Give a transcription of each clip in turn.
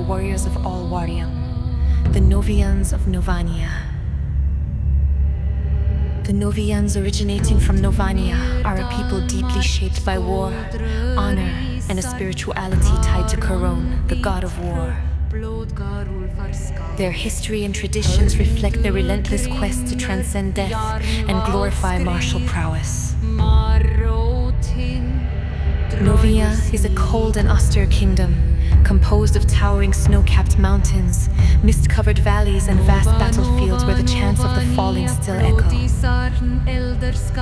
warriors of all Waryaume, the Novians of Novania. The Novians, originating from Novania, are a people deeply shaped by war, honor, and a spirituality tied to Kharon, the god of war. Their history and traditions reflect their relentless quest to transcend death and glorify martial prowess. Novia is a cold and austere kingdom, composed of towering snow-capped mountains, mist-covered valleys, and vast battlefields where the chants of the falling still echo.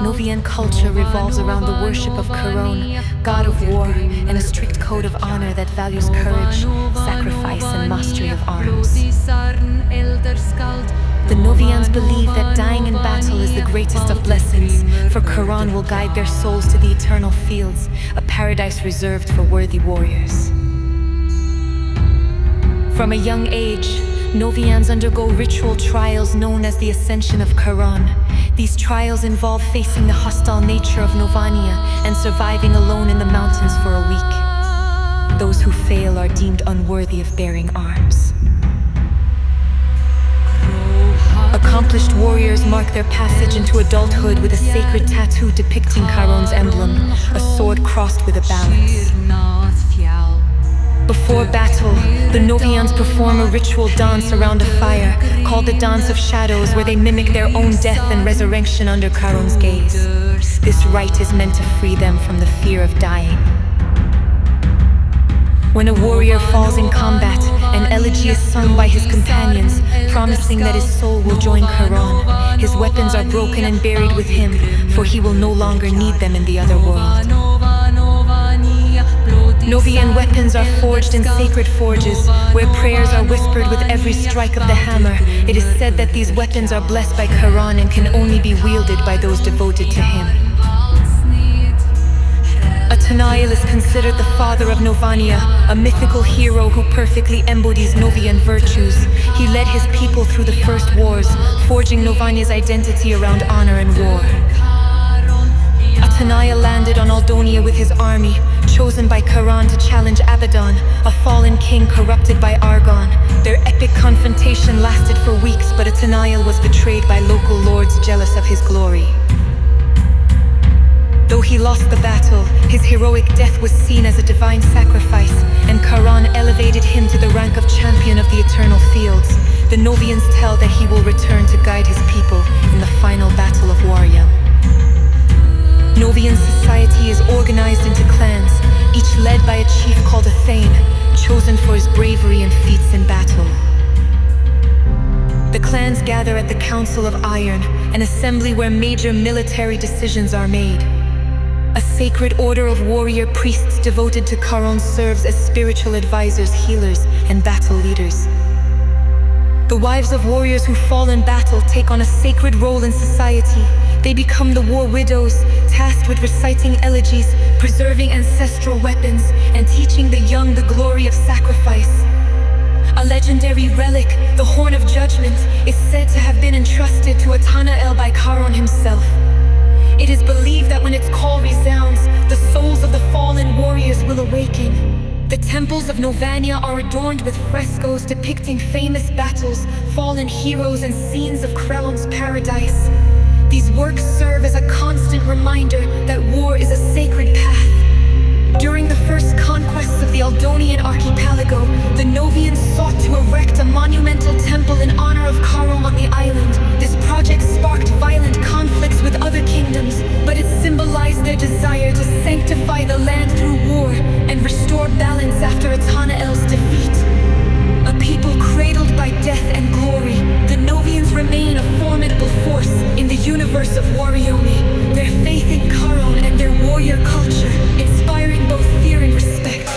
Novian culture revolves around the worship of Kharon, god of war, and a strict code of honor that values courage, sacrifice, and mastery of arms. The Novians believe that dying in battle is the greatest of blessings, for Kharon will guide their souls to the eternal fields, a paradise reserved for worthy warriors. From a young age, Novians undergo ritual trials known as the Ascension of Kharon. These trials involve facing the hostile nature of Novania and surviving alone in the mountains for a week. Those who fail are deemed unworthy of bearing arms. Accomplished warriors mark their passage into adulthood with a sacred tattoo depicting Kharon's emblem, a sword crossed with a balance. Before battle, the Novians perform a ritual dance around a fire, called the Dance of Shadows, where they mimic their own death and resurrection under Kharon's gaze. This rite is meant to free them from the fear of dying. When a warrior falls in combat, an elegy is sung by his companions, promising that his soul will join Kharon. His weapons are broken and buried with him, for he will no longer need them in the other world. Novian weapons are forged in sacred forges, where prayers are whispered with every strike of the hammer. It is said that these weapons are blessed by Kharon and can only be wielded by those devoted to him. Aethelien is considered the father of Novania, a mythical hero who perfectly embodies Novian virtues. He led his people through the first wars, forging Novania's identity around honor and war. Aethelien landed on Aldonia with his army, chosen by Kharon to challenge Abaddon, a fallen king corrupted by Argone. Their epic confrontation lasted for weeks, but Aethelien was betrayed by local lords jealous of his glory. Though he lost the battle, his heroic death was seen as a divine sacrifice, and Kharon elevated him to the rank of champion of the eternal fields. The Novians tell that he will return to guide his people in the final battle of Waryaume. Novian society is organized into clans, each led by a chief called a thane, chosen for his bravery and feats in battle. The clans gather at the Council of Iron, an assembly where major military decisions are made. A sacred order of warrior priests devoted to Kharon serves as spiritual advisors, healers, and battle leaders. The wives of warriors who fall in battle take on a sacred role in society. They become the war widows, tasked with reciting elegies, preserving ancestral weapons, and teaching the young the glory of sacrifice. A legendary relic, the Horn of Judgment, is said to have been entrusted to Aethelien by Kharon himself. It is believed that when its call resounds, the souls of the fallen warriors will awaken. The temples of Novania are adorned with frescoes depicting famous battles, fallen heroes, and scenes of Kharon's paradise. These works serve as a constant reminder that war is a sacred path. During the first conquests of the Aldonian archipelago, the Novians sought to erect a monumental temple in honor of Kharon on the island. This project sparked violent conflicts with other kingdoms, but it symbolized their desire to sanctify the land through war and restore balance after Aethellen's defeat. A people cradled by death and glory, the Novians remain a formidable force in the universe of Waryaume. Their faith in Kharon and their warrior culture, inspiring both fear and respect.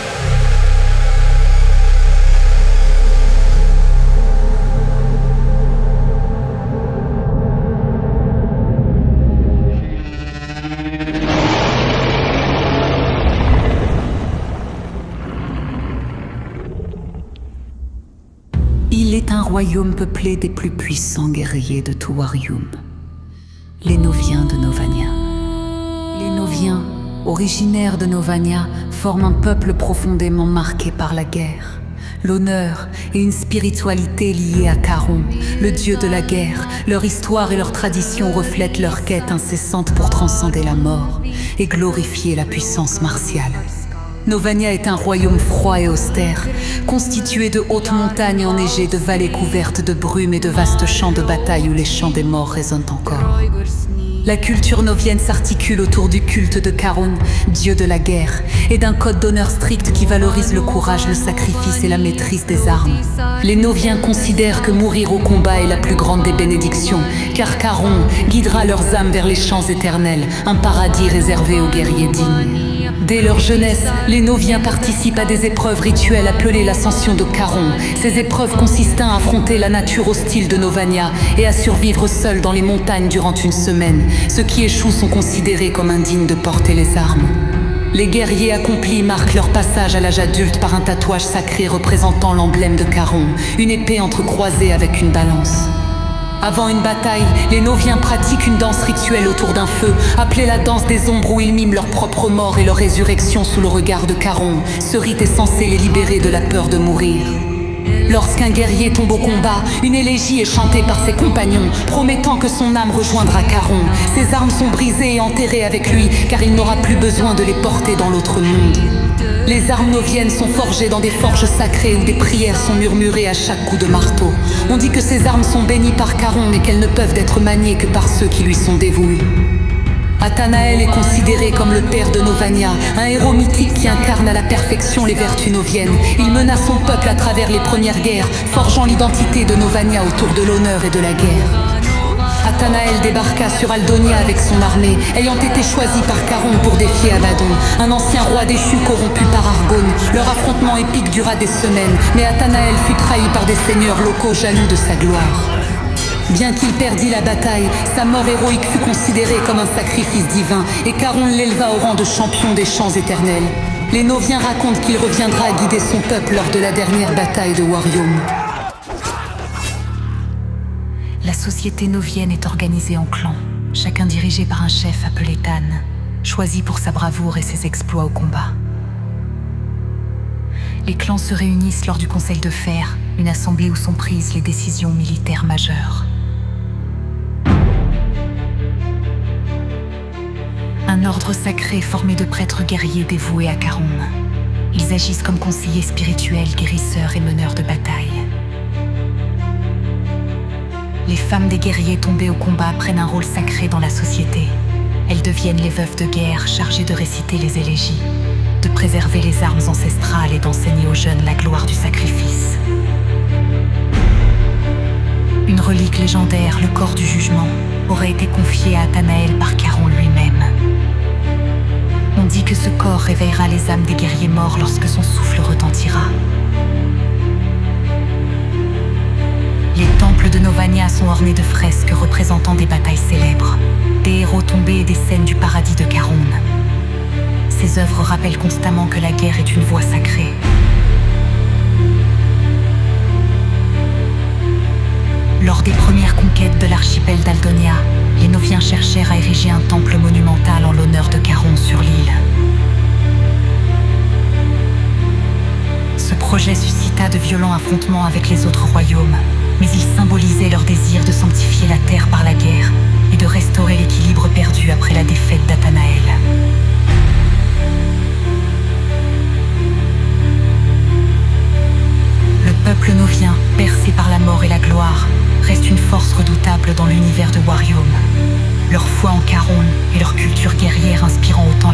Il est un royaume peuplé des plus puissants guerriers de tout Waryaume, les Noviens de Novania. Les Noviens, originaires de Novania, forment un peuple profondément marqué par la guerre. L'honneur et une spiritualité liée à Kharon, le dieu de la guerre. Leur histoire et leur tradition reflètent leur quête incessante pour transcender la mort et glorifier la puissance martiale. Novania est un royaume froid et austère, constitué de hautes montagnes enneigées, de vallées couvertes de brume et de vastes champs de bataille où les chants des morts résonnent encore. La culture novienne s'articule autour du culte de Kharon, dieu de la guerre, et d'un code d'honneur strict qui valorise le courage, le sacrifice et la maîtrise des armes. Les noviens considèrent que mourir au combat est la plus grande des bénédictions, car Kharon guidera leurs âmes vers les champs éternels, un paradis réservé aux guerriers dignes. Dès leur jeunesse, les noviens participent à des épreuves rituelles appelées l'ascension de Kharon. Ces épreuves consistaient à affronter la nature hostile de Novania et à survivre seuls dans les montagnes durant une semaine. Ceux qui échouent sont considérés comme indignes de porter les armes. Les guerriers accomplis marquent leur passage à l'âge adulte par un tatouage sacré représentant l'emblème de Kharon, une épée entrecroisée avec une balance. Avant une bataille, les noviens pratiquent une danse rituelle autour d'un feu, appelée la danse des ombres, où ils miment leur propre mort et leur résurrection sous le regard de Kharon. Ce rite est censé les libérer de la peur de mourir. Lorsqu'un guerrier tombe au combat, une élégie est chantée par ses compagnons, promettant que son âme rejoindra Kharon. Ses armes sont brisées et enterrées avec lui, car il n'aura plus besoin de les porter dans l'autre monde. Les armes noviennes sont forgées dans des forges sacrées où des prières sont murmurées à chaque coup de marteau. On dit que ces armes sont bénies par Kharon et qu'elles ne peuvent être maniées que par ceux qui lui sont dévoués. Athanaël est considéré comme le père de Novania, un héros mythique qui incarne à la perfection les vertus noviennes. Il mena son peuple à travers les premières guerres, forgeant l'identité de Novania autour de l'honneur et de la guerre. Athanaël débarqua sur Aldonia avec son armée, ayant été choisi par Kharon pour défier Abaddon, un ancien roi déchu corrompu par Argone. Leur affrontement épique dura des semaines, mais Athanaël fut trahi par des seigneurs locaux jaloux de sa gloire. Bien qu'il perdit la bataille, sa mort héroïque fut considérée comme un sacrifice divin et Kharon l'éleva au rang de champion des champs éternels. Les noviens racontent qu'il reviendra guider son peuple lors de la dernière bataille de Waryaume. La société novienne est organisée en clans, chacun dirigé par un chef appelé Tan, choisi pour sa bravoure et ses exploits au combat. Les clans se réunissent lors du Conseil de Fer, une assemblée où sont prises les décisions militaires majeures. Un ordre sacré formé de prêtres guerriers dévoués à Kharon. Ils agissent comme conseillers spirituels, guérisseurs et meneurs de bataille. Les femmes des guerriers tombés au combat prennent un rôle sacré dans la société. Elles deviennent les veuves de guerre chargées de réciter les élégies, de préserver les armes ancestrales et d'enseigner aux jeunes la gloire du sacrifice. Une relique légendaire, le corps du jugement, aurait été confiée à Athanaël par Kharon lui-même. On dit que ce corps réveillera les âmes des guerriers morts lorsque son souffle retentira. Les temples de Novania sont ornés de fresques représentant des batailles célèbres, des héros tombés et des scènes du paradis de Kharon. Ces œuvres rappellent constamment que la guerre est une voie sacrée. Lors des premières conquêtes de l'archipel d'Aldonia, les Noviens cherchèrent à ériger un temple monumental en l'honneur de Kharon sur l'île. Ce projet suscita de violents affrontements avec les autres royaumes, mais il symbolisait leur désir de sanctifier la terre par la guerre et de restaurer l'équilibre perdu après la défaite d'Athanaël. Le peuple novien, bercé par la mort et la gloire, reste une force redoutable dans l'univers de Waryaume. Leur foi en Kharon et leur culture guerrière inspirant autant